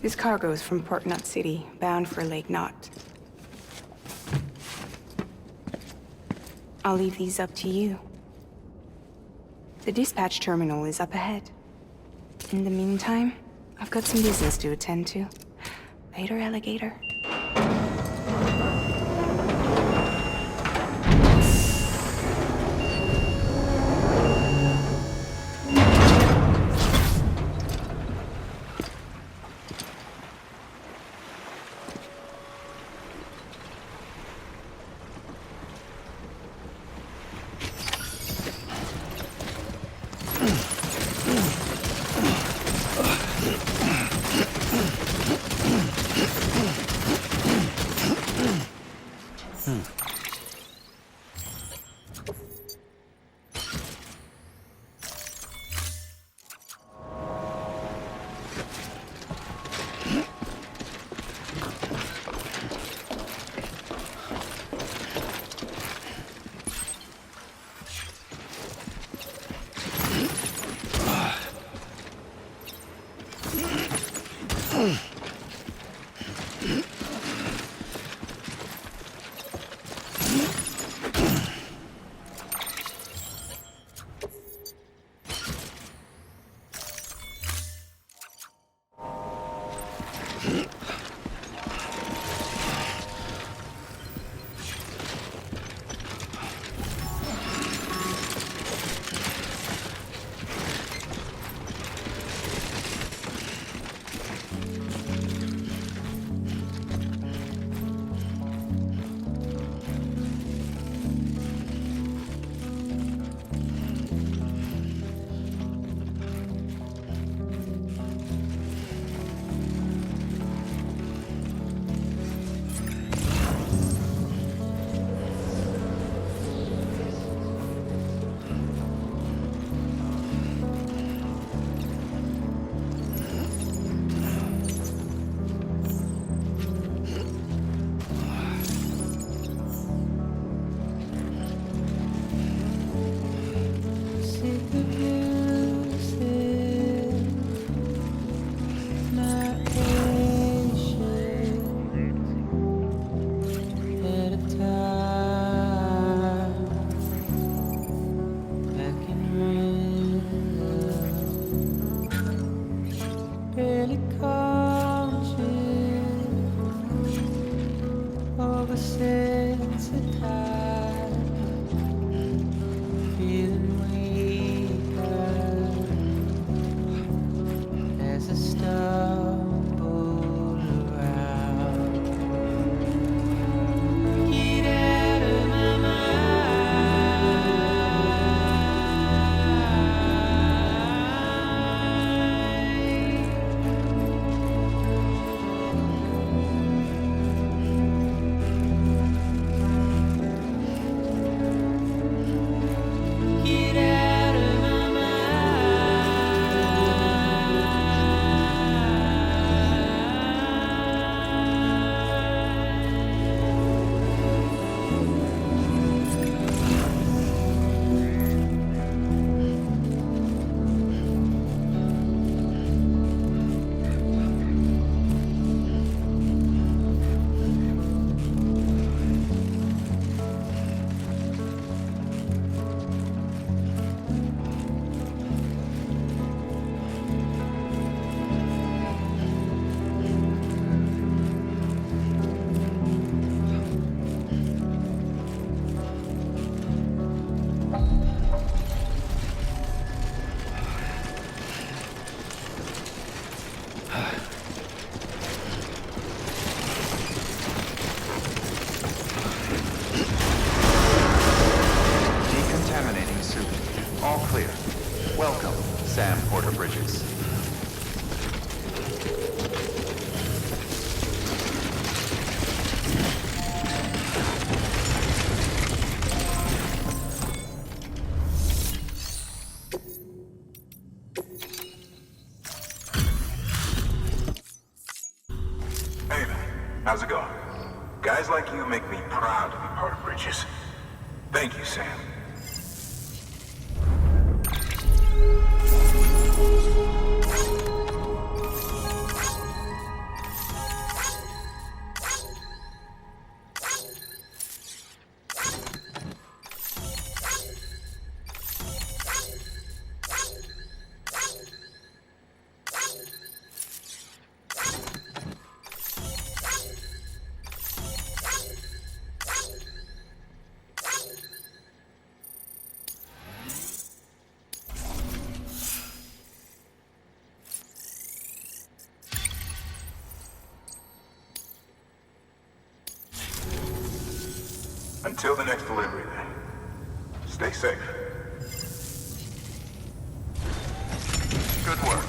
This cargo is from Port Knot City, bound for Lake Knot. I'll leave these up to you. The dispatch terminal is up ahead. In the meantime, I've got some business to attend to. Later, alligator. How's it going? Guys like you make me proud to be part of Bridges. Thank you, Sam. Until the next delivery, then. Stay safe. Good work.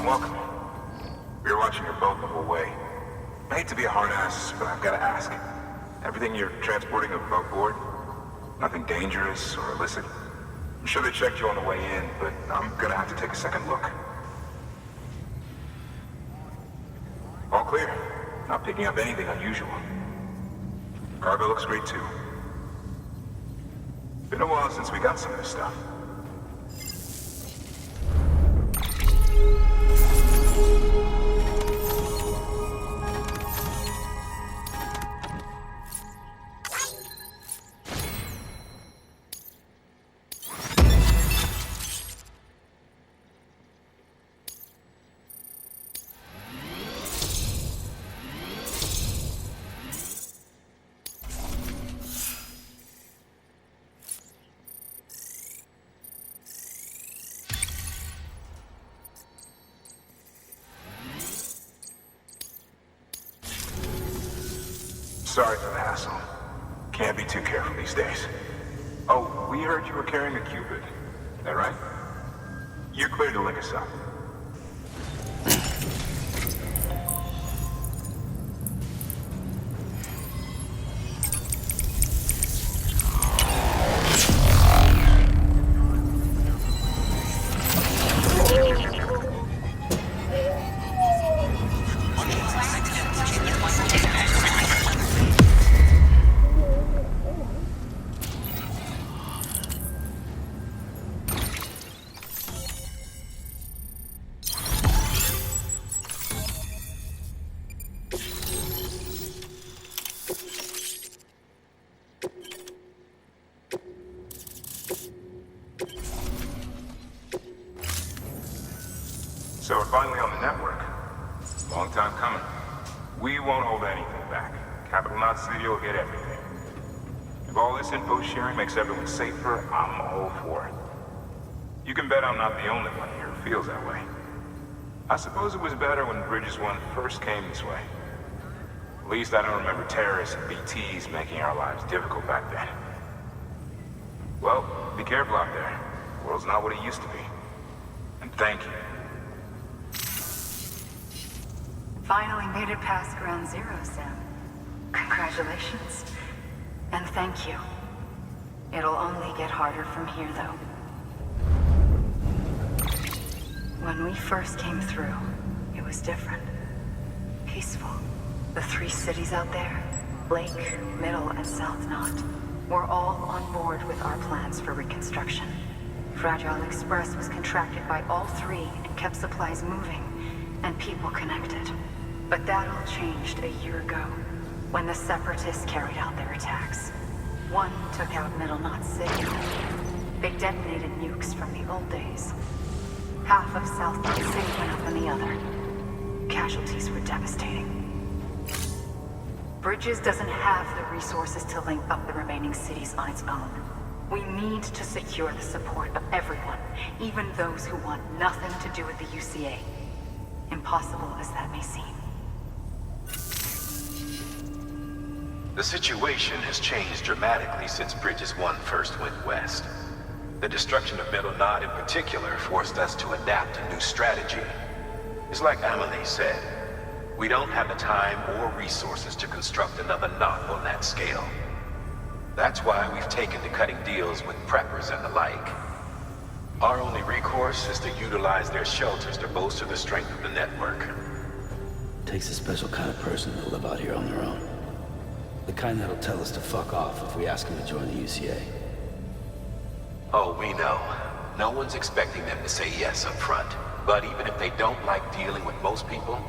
Welcome. We were watching your boat move away. I hate to be a hard ass, but I've got to ask. Everything you're transporting above board? Nothing dangerous or illicit? I'm sure they checked you on the way in, but I'm gonna have to take a second look. All clear. Not picking up anything unusual. Cargo looks great too. Been a while since we got some of this stuff. Sorry for the hassle. Can't be too careful these days. Oh, we heard you were carrying a Cupid. Is that right? You're clear to link us up. So we're finally on the network. Long time coming. We won't hold anything back. Capital Knot City will get everything. If all this info sharing makes everyone safer, I'm all for it. You can bet I'm not the only one here who feels that way. I suppose it was better when Bridges 1 first came this way. At least I don't remember terrorists and BTs making our lives difficult back then. Well, be careful out there. The world's not what it used to be. And thank you. Finally made it past Ground Zero, Sam. Congratulations. And thank you. It'll only get harder from here, though. When we first came through, it was different. Peaceful. The 3 cities out there, Lake, Middle, and South Knot, were all on board with our plans for reconstruction. Fragile Express was contracted by all 3 and kept supplies moving, and people connected. But that all changed a year ago, when the Separatists carried out their attacks. One took out Middle Knot City. They detonated nukes from the old days. Half of South Knot City went up in the other. Casualties were devastating. Bridges doesn't have the resources to link up the remaining cities on its own. We need to secure the support of everyone, even those who want nothing to do with the UCA. Impossible as that may seem. The situation has changed dramatically since Bridges 1 first went west. The destruction of Middle Knot in particular forced us to adapt a new strategy. It's like Amelie said, we don't have the time or resources to construct another knot on that scale. That's why we've taken to cutting deals with preppers and the like. Our only recourse is to utilize their shelters to bolster the strength of the network. Takes a special kind of person to live out here on their own. The kind that'll tell us to fuck off if we ask them to join the UCA. Oh, we know. No one's expecting them to say yes up front. But even if they don't like dealing with most people,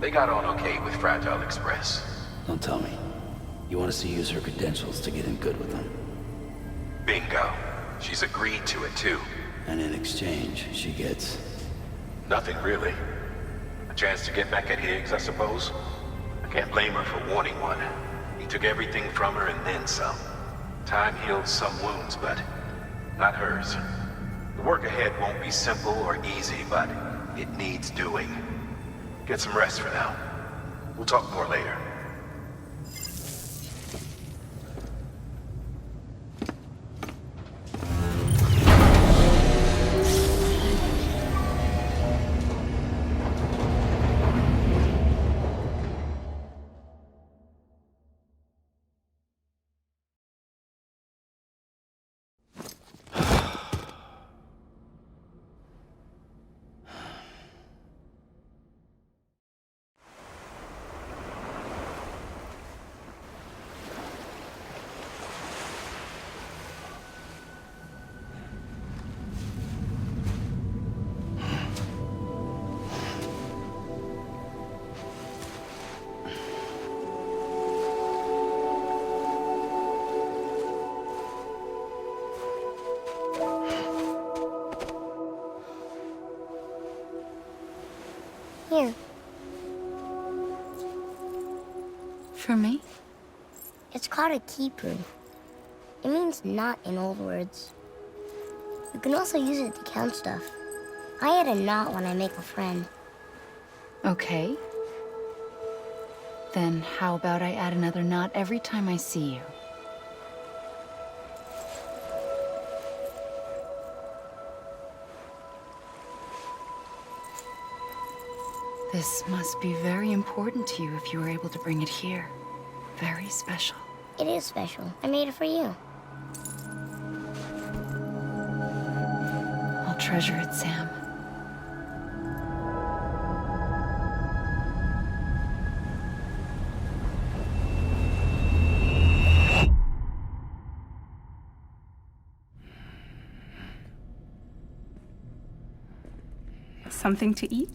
they got on okay with Fragile Express. Don't tell me. You want us to use her credentials to get in good with them? Bingo. She's agreed to it too. And in exchange, she gets... Nothing really. A chance to get back at Higgs, I suppose. I can't blame her for wanting one. He took everything from her and then some. Time heals some wounds, but not hers. The work ahead won't be simple or easy, but it needs doing. Get some rest for now. We'll talk more later. Here. For me? It's called a keeper. It means knot in old words. You can also use it to count stuff. I add a knot when I make a friend. Okay. Then how about I add another knot every time I see you? This must be very important to you if you were able to bring it here. Very special. It is special. I made it for you. I'll treasure it, Sam. Something to eat?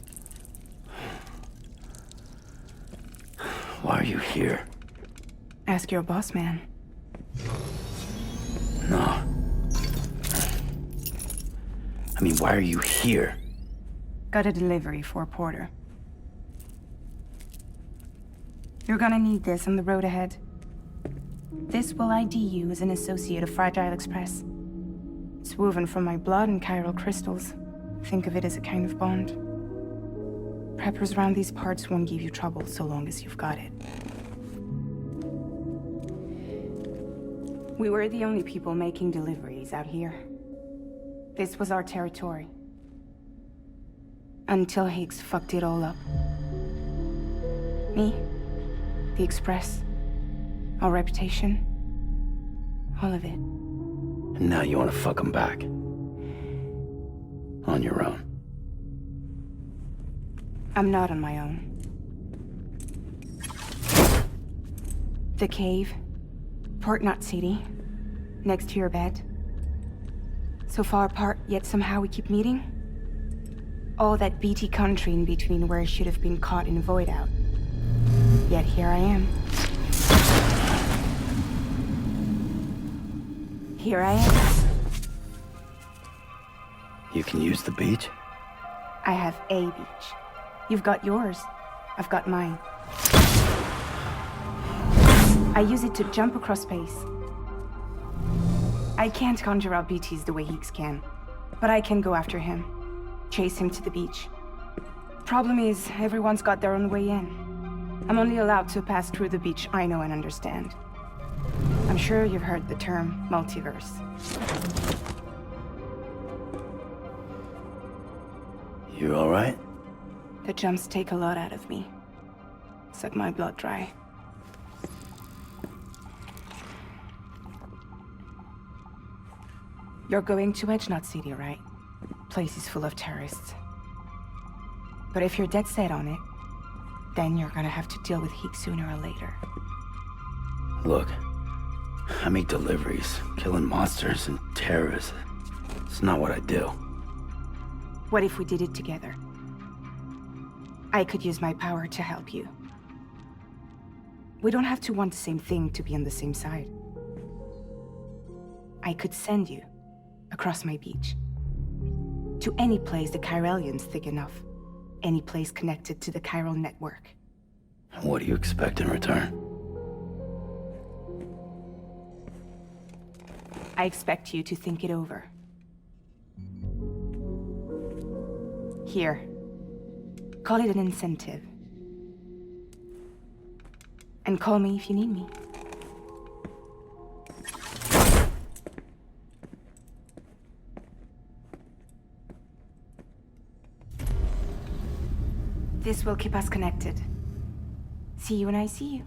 Why are you here? Ask your boss man. No. I mean, why are you here? Got a delivery for a porter. You're gonna need this on the road ahead. This will ID you as an associate of Fragile Express. It's woven from my blood and chiral crystals. Think of it as a kind of bond. Preppers around these parts won't give you trouble so long as you've got it. We were the only people making deliveries out here. This was our territory. Until Higgs fucked it all up. Me, the Express, our reputation, all of it. And now you want to fuck them back. On your own. I'm not on my own. The cave, Port Knot City, next to your bed. So far apart, yet somehow we keep meeting. All that BT country in between where I should have been caught in void out. Yet here I am. Here I am. You can use the beach? I have a beach. You've got yours. I've got mine. I use it to jump across space. I can't conjure out BTs the way Higgs can, but I can go after him. Chase him to the beach. Problem is, everyone's got their own way in. I'm only allowed to pass through the beach I know and understand. I'm sure you've heard the term multiverse. You all right? The jumps take a lot out of me. Suck my blood dry. You're going to Edge Knot City, right? Place is full of terrorists. But if you're dead set on it, then you're gonna have to deal with Higgs sooner or later. Look, I make deliveries, killing monsters and terrorists. It's not what I do. What if we did it together? I could use my power to help you. We don't have to want the same thing to be on the same side. I could send you across my beach. To any place the Chiralian's thick enough. Any place connected to the chiral network. And what do you expect in return? I expect you to think it over. Here. Call it an incentive. And call me if you need me. This will keep us connected. See you when I see you.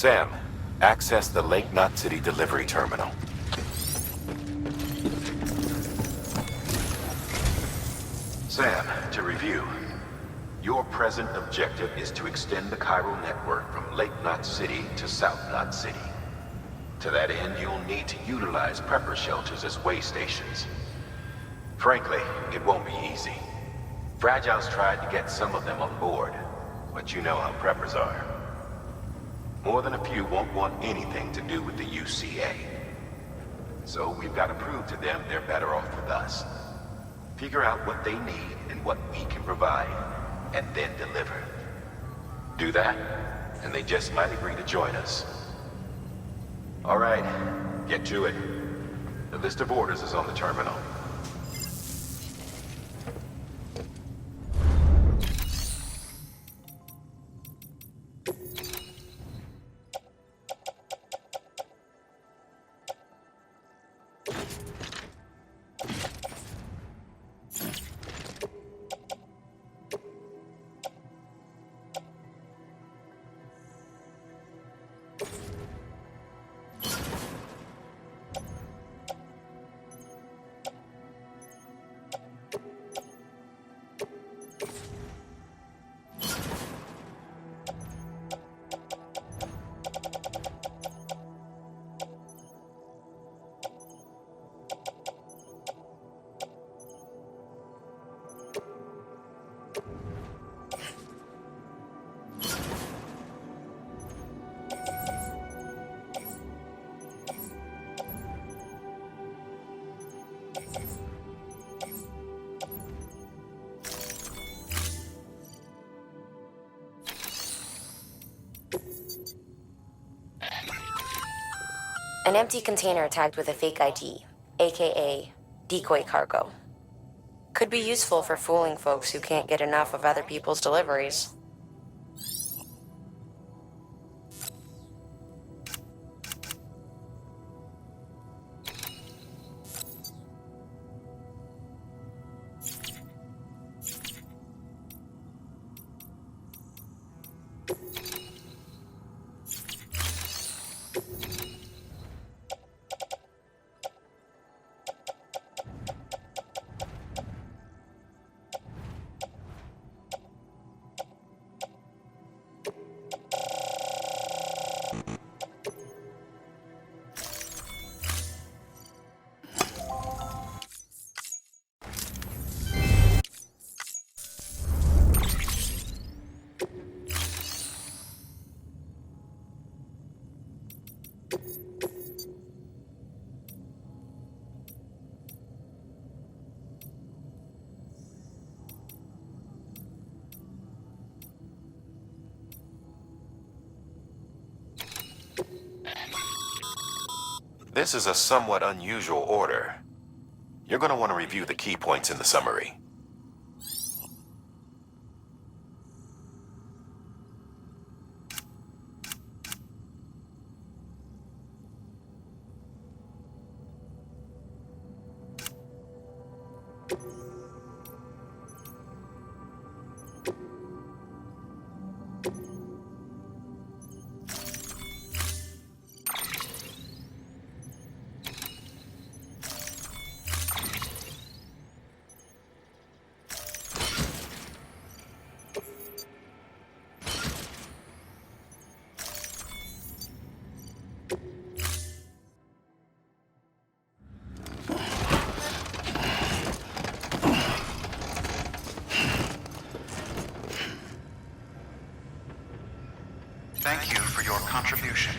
Sam, access the Lake Knot City delivery terminal. Sam, to review. Your present objective is to extend the chiral network from Lake Knot City to South Knot City. To that end, you'll need to utilize prepper shelters as way stations. Frankly, it won't be easy. Fragile's tried to get some of them on board, but you know how preppers are. More than a few won't want anything to do with the UCA. So we've got to prove to them they're better off with us. Figure out what they need and what we can provide, and then deliver. Do that, and they just might agree to join us. All right, get to it. The list of orders is on the terminal. An empty container tagged with a fake ID, aka decoy cargo. Could be useful for fooling folks who can't get enough of other people's deliveries. This is a somewhat unusual order. You're going to want to review the key points in the summary. Thank you for your contribution.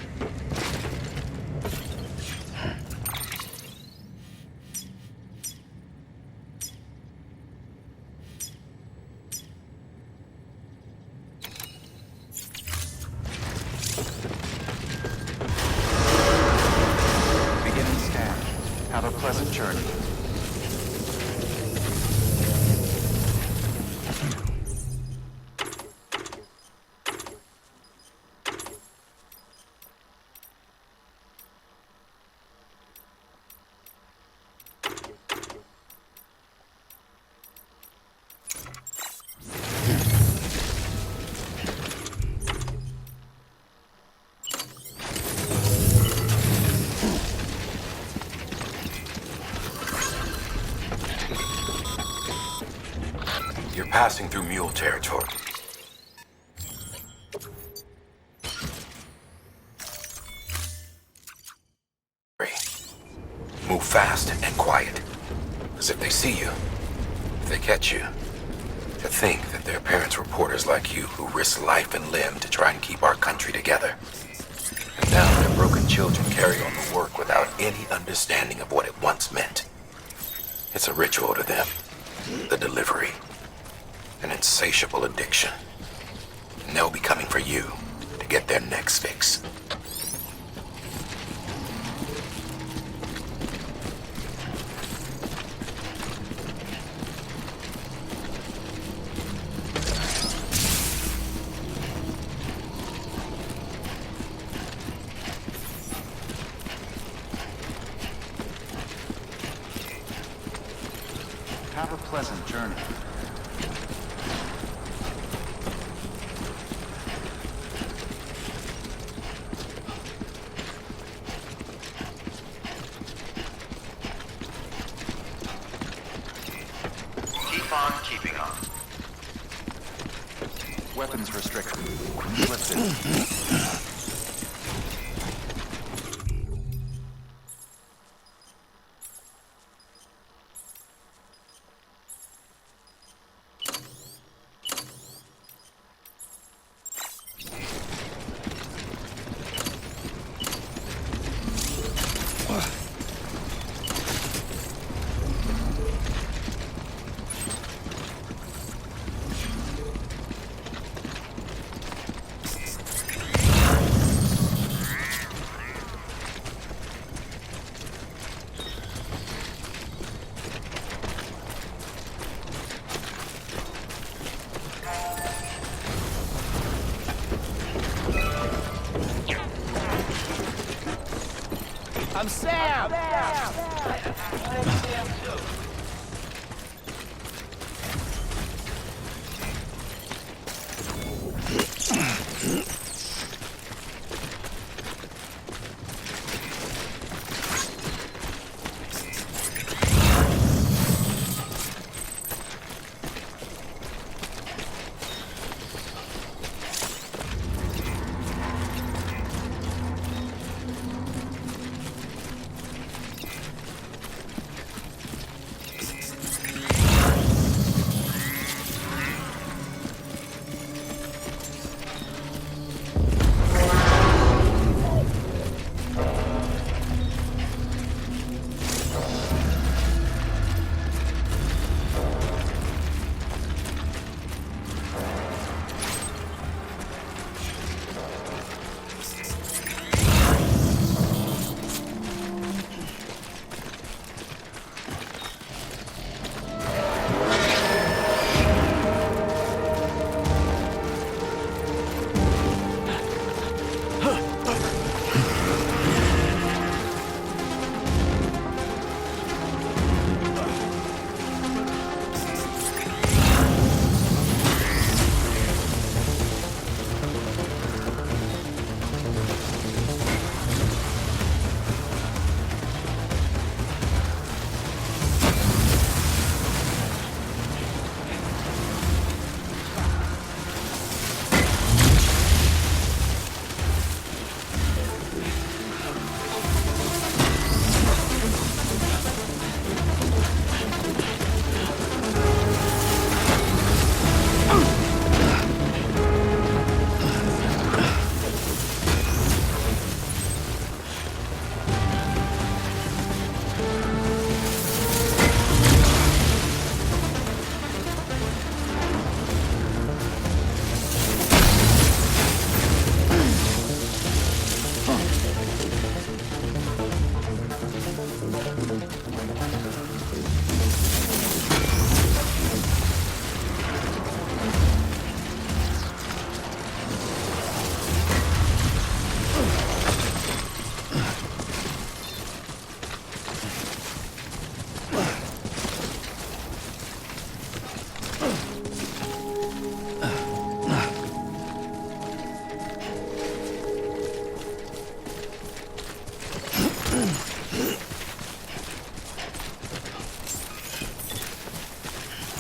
Beginning scan. Have a pleasant journey. You're passing through mule territory. Move fast and quiet. Because if they see you, if they catch you, to think that their parents were reporters like you who risk life and limb to try and keep our country together. And now their broken children carry on the work without any understanding of what it once meant. It's a ritual to them. The delivery. An insatiable addiction. And they'll be coming for you to get their next fix. Have a pleasant journey. Keep on keeping on. Weapons restricted. Lifted. I'm Sam!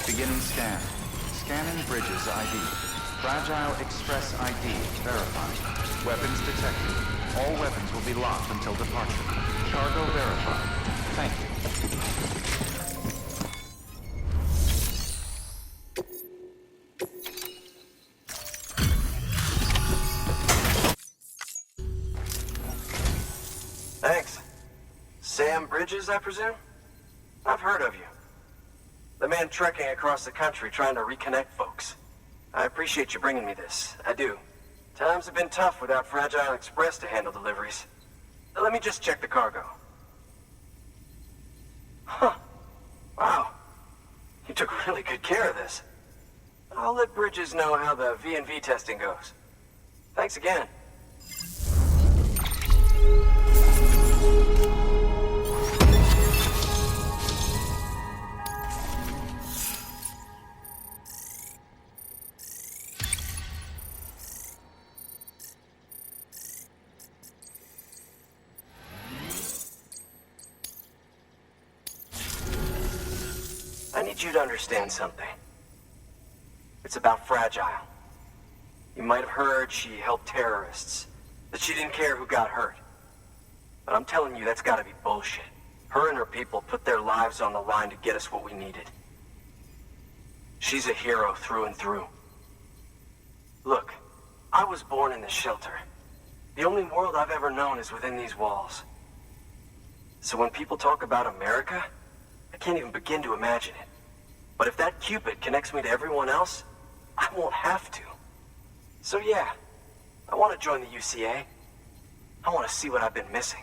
Beginning scan. Scanning Bridges ID. Fragile Express ID verified. Weapons detected. All weapons will be locked until departure. Cargo verified. Thank you. Thanks. Sam Bridges, I presume? I've heard of you. The man trekking across the country trying to reconnect folks. I appreciate you bringing me this. I do. Times have been tough without Fragile Express to handle deliveries. Let me just check the cargo. Huh. Wow. You took really good care of this. I'll let Bridges know how the V&V testing goes. Thanks again. you to understand something. It's about Fragile. You might have heard she helped terrorists, that she didn't care who got hurt. But I'm telling you, that's gotta be bullshit. Her and her people put their lives on the line to get us what we needed. She's a hero through and through. Look, I was born in this shelter. The only world I've ever known is within these walls. So when people talk about America, I can't even begin to imagine it. But if that Cupid connects me to everyone else, I won't have to. So yeah, I want to join the UCA. I want to see what I've been missing.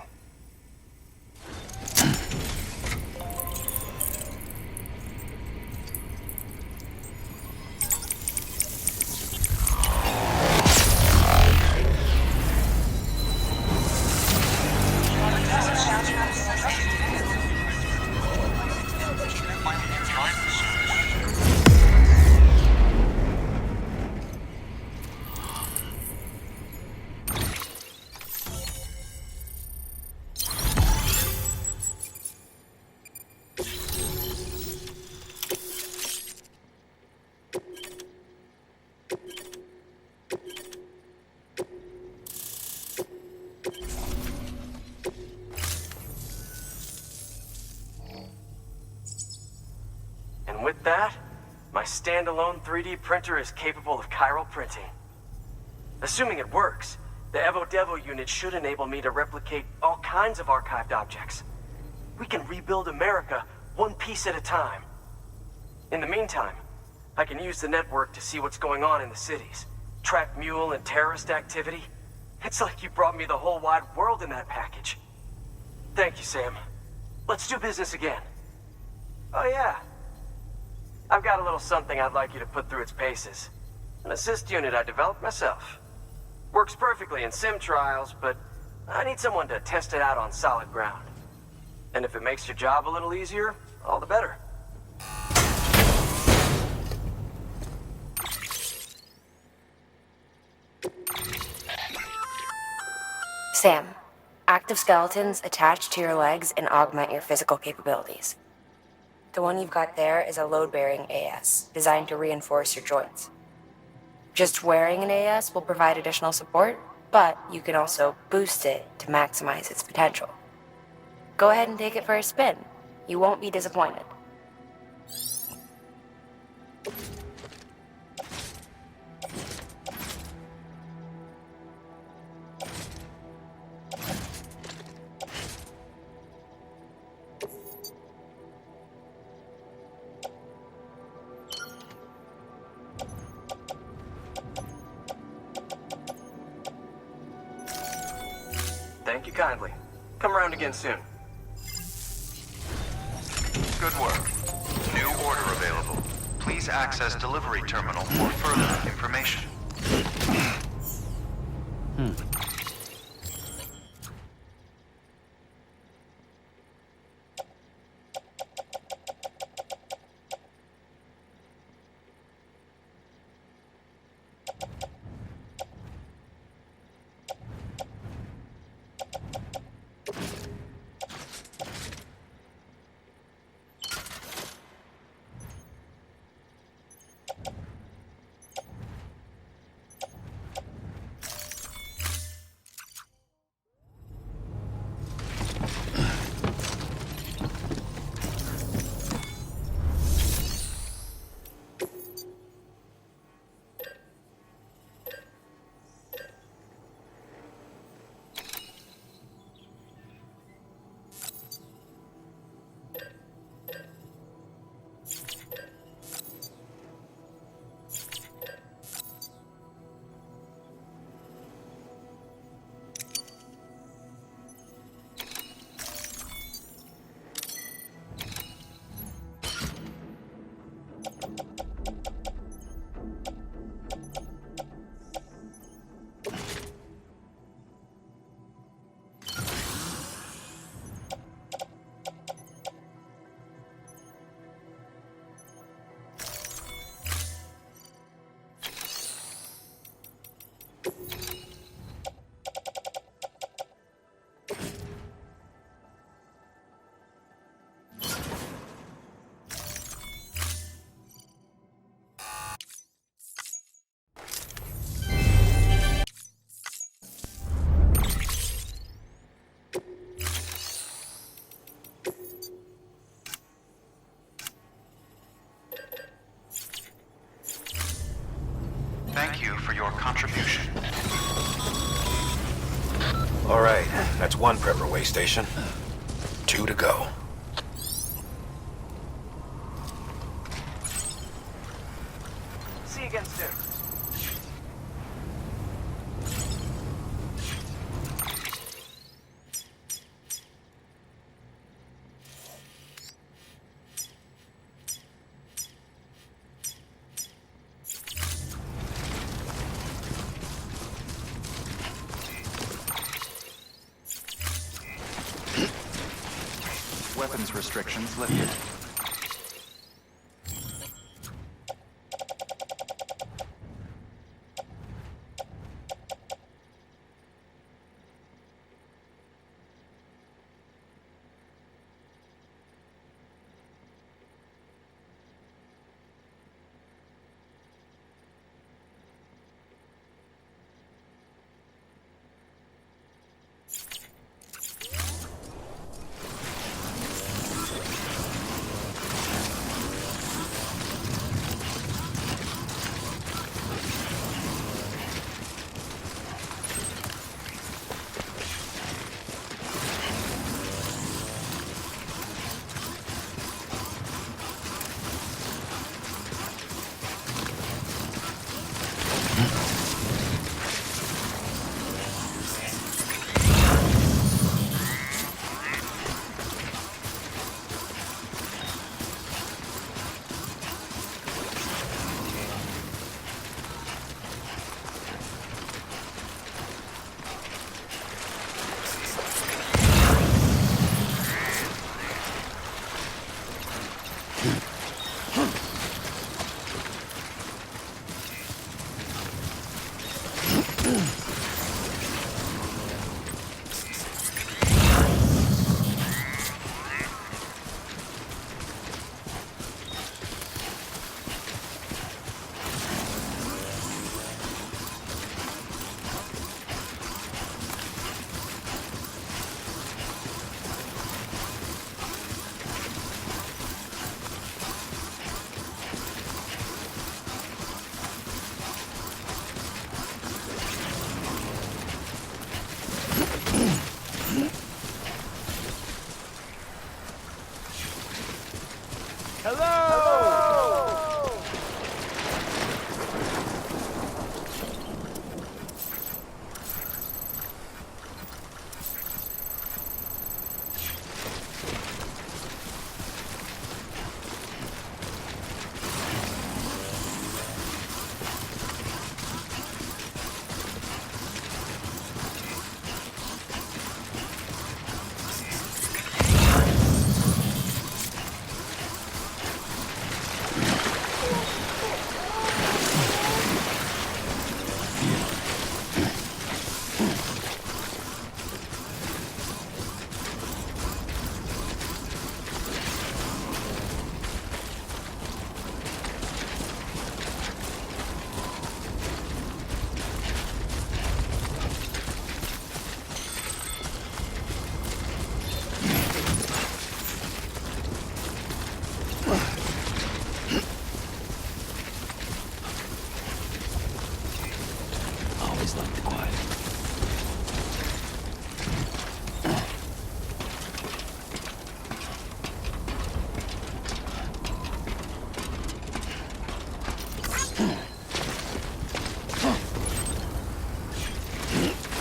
And with that, my standalone 3D printer is capable of chiral printing. Assuming it works, the Evo Devo unit should enable me to replicate all kinds of archived objects. We can rebuild America one piece at a time. In the meantime, I can use the network to see what's going on in the cities, track mule and terrorist activity. It's like you brought me the whole wide world in that package. Thank you, Sam. Let's do business again. Oh yeah. I've got a little something I'd like you to put through its paces. An assist unit I developed myself. Works perfectly in sim trials, but I need someone to test it out on solid ground. And if it makes your job a little easier, all the better. Sam, active skeletons attach to your legs and augment your physical capabilities. The one you've got there is a load-bearing AS, designed to reinforce your joints. Just wearing an AS will provide additional support, but you can also boost it to maximize its potential. Go ahead and take it for a spin. You won't be disappointed. Thank you kindly. Come around again soon. Good work. New order available. Please access delivery terminal for further information. for your contribution. All right, that's one prepper way station. 2 to go. See you again soon. Weapons restrictions lifted.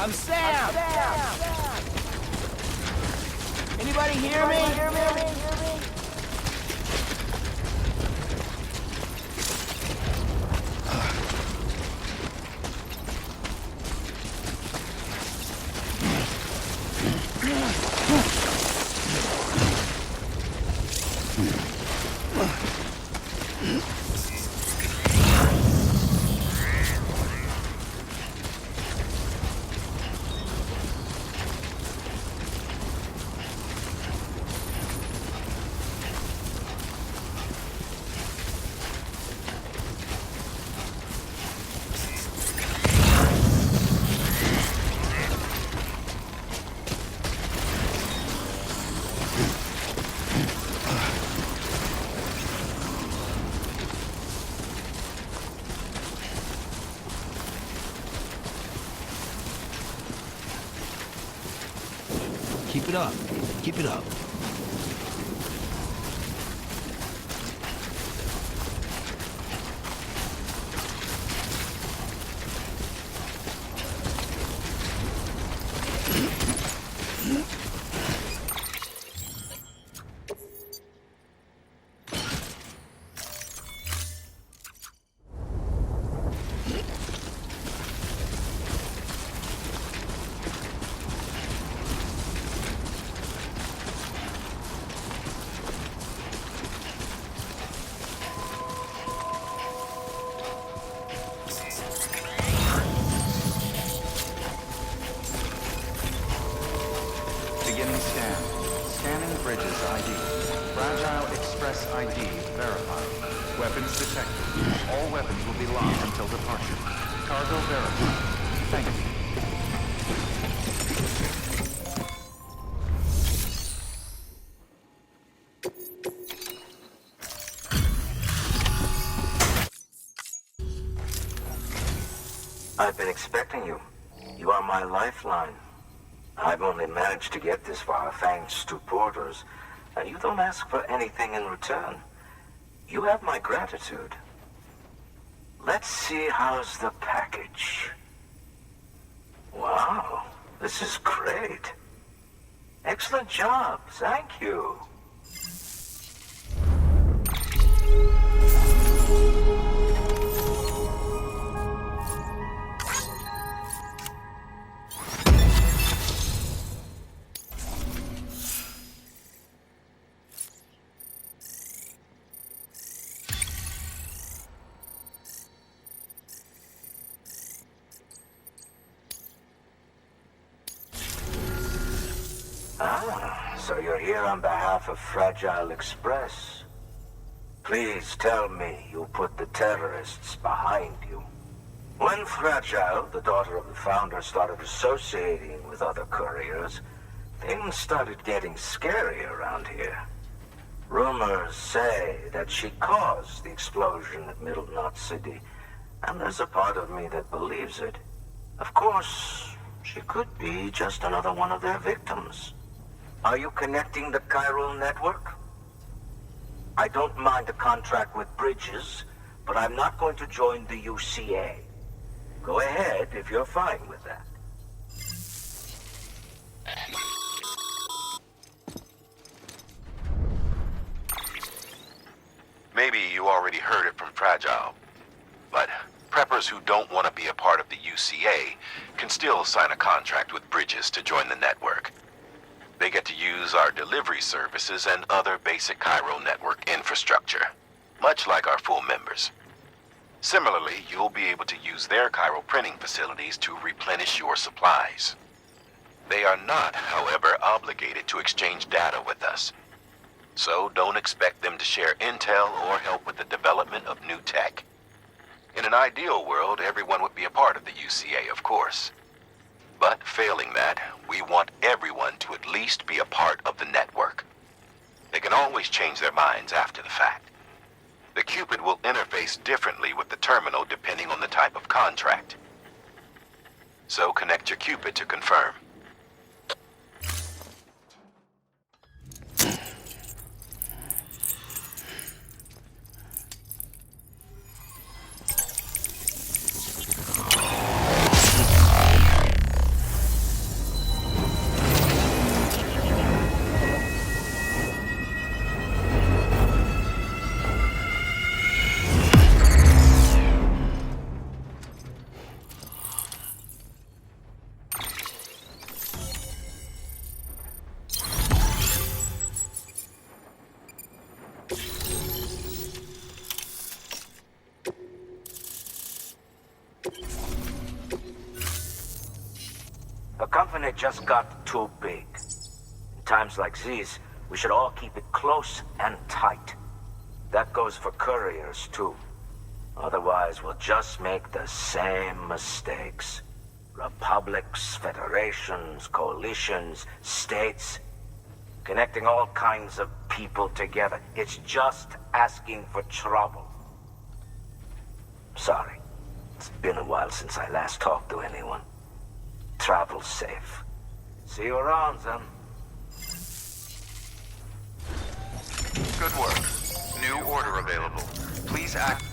I'm Sam! Anybody hear me? Keep it up. Keep it up. Beginning scan. Scanning Bridges ID. Fragile Express ID verified. Weapons detected. All weapons will be locked until departure. Cargo verified. Thank you. I've been expecting you. You are my lifeline. I've only managed to get this far thanks to Porters, and you don't ask for anything in return. You have my gratitude. Let's see how's the package. Wow, this is great. Excellent job, thank you. So you're here on behalf of Fragile Express. Please tell me you put the terrorists behind you. When Fragile, the daughter of the founder, started associating with other couriers, things started getting scary around here. Rumors say that she caused the explosion at Middle Knot City, and there's a part of me that believes it. Of course, she could be just another one of their victims. Are you connecting the chiral network? I don't mind a contract with Bridges, but I'm not going to join the UCA. Go ahead if you're fine with that. Maybe you already heard it from Fragile, but preppers who don't want to be a part of the UCA can still sign a contract with Bridges to join the network. They get to use our delivery services and other basic chiral network infrastructure, much like our full members. Similarly, you'll be able to use their chiral printing facilities to replenish your supplies. They are not, however, obligated to exchange data with us. So don't expect them to share intel or help with the development of new tech. In an ideal world, everyone would be a part of the UCA, of course. But failing that, we want everyone to at least be a part of the network. They can always change their minds after the fact. The Cupid will interface differently with the terminal depending on the type of contract. So connect your Cupid to confirm. The company just got too big. In times like these, we should all keep it close and tight. That goes for couriers, too. Otherwise, we'll just make the same mistakes. Republics, federations, coalitions, states. Connecting all kinds of people together. It's just asking for trouble. Sorry. It's been a while since I last talked to anyone. Travel safe. See you around, then. Good work. New order available. Please act.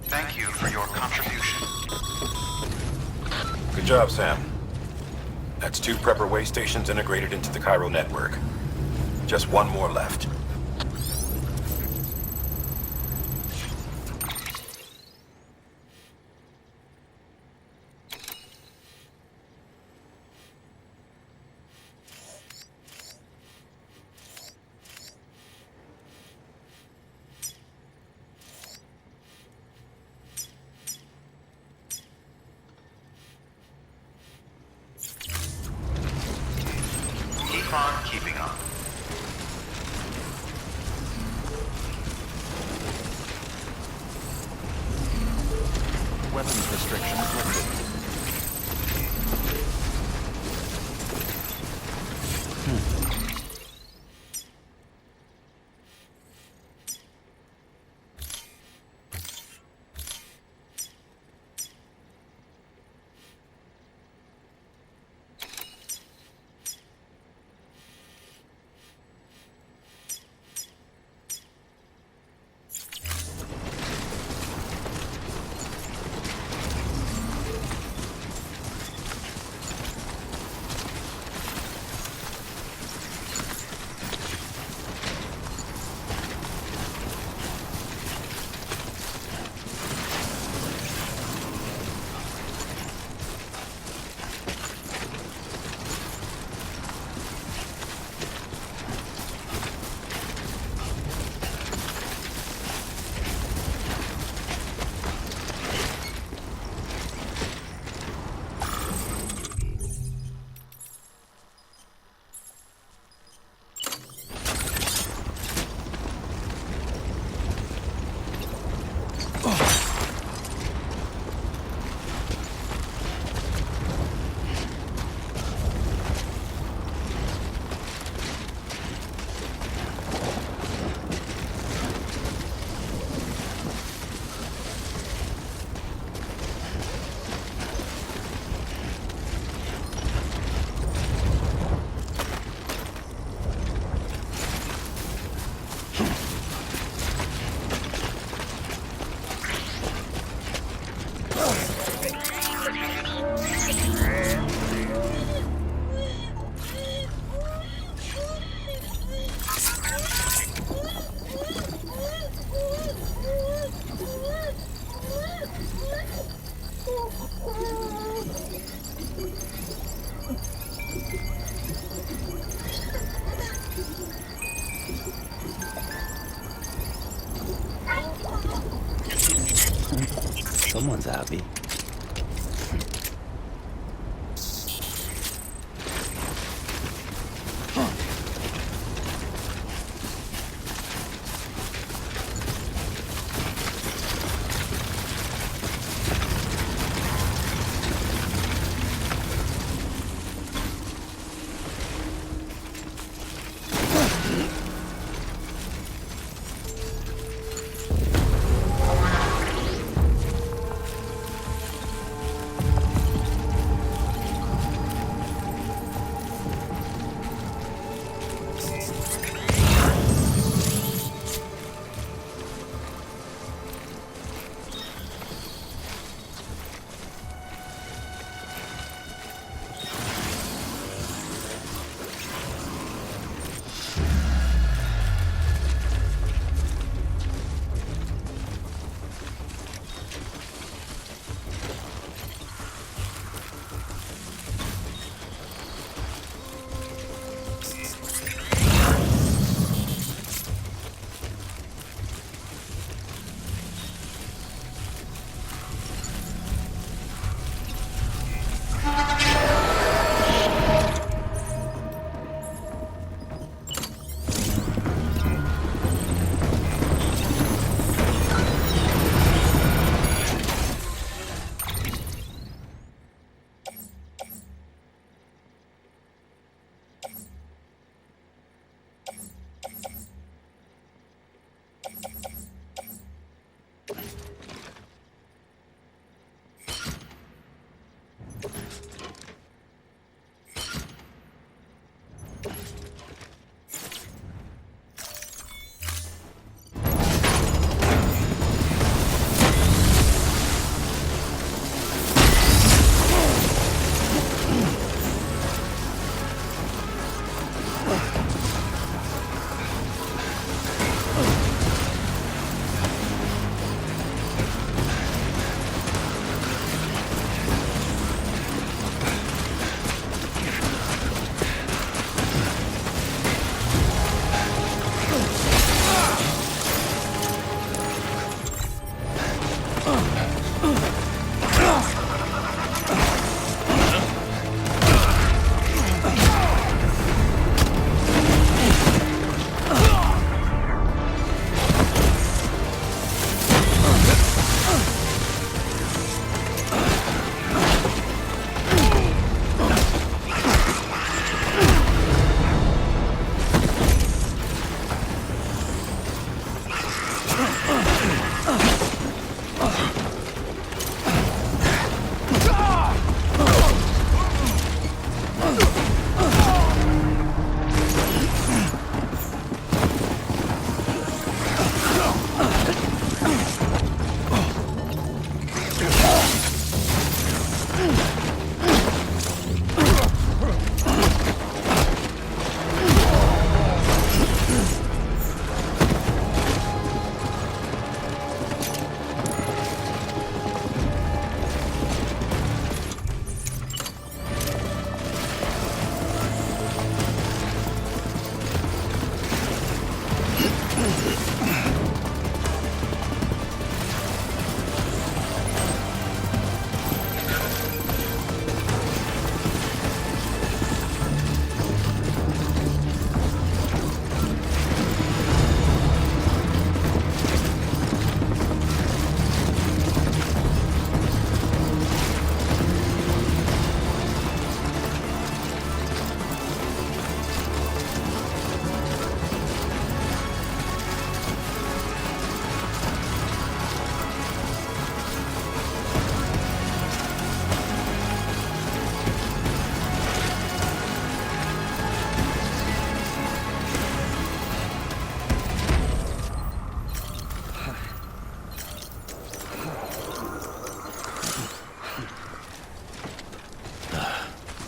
Thank you for your contribution. Good job, Sam. That's 2 prepper way stations integrated into the Cairo network. Just 1 more left. Keep on keeping on. Weapons restrictions lifted. Someone's happy.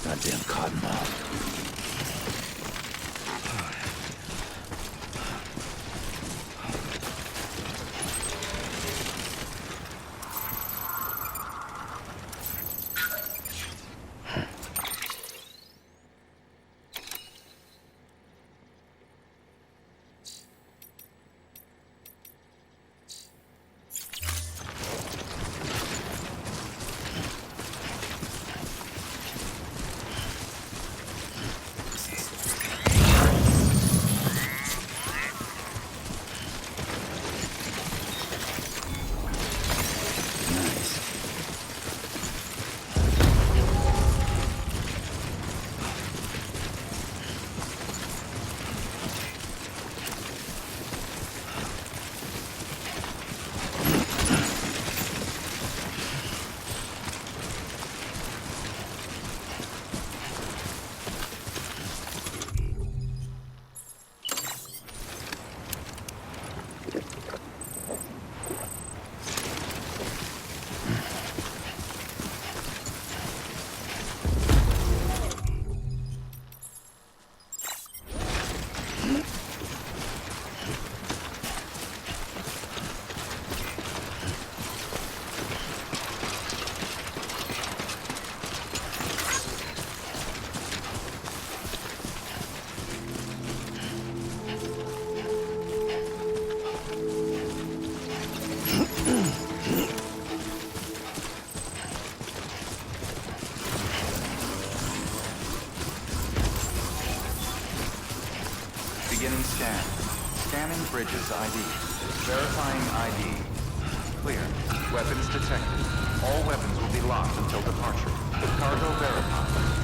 Goddamn cottonmouth. Beginning scan. Scanning bridges ID. Verifying ID. Clear. Weapons detected. All weapons will be locked until departure. Cargo verified.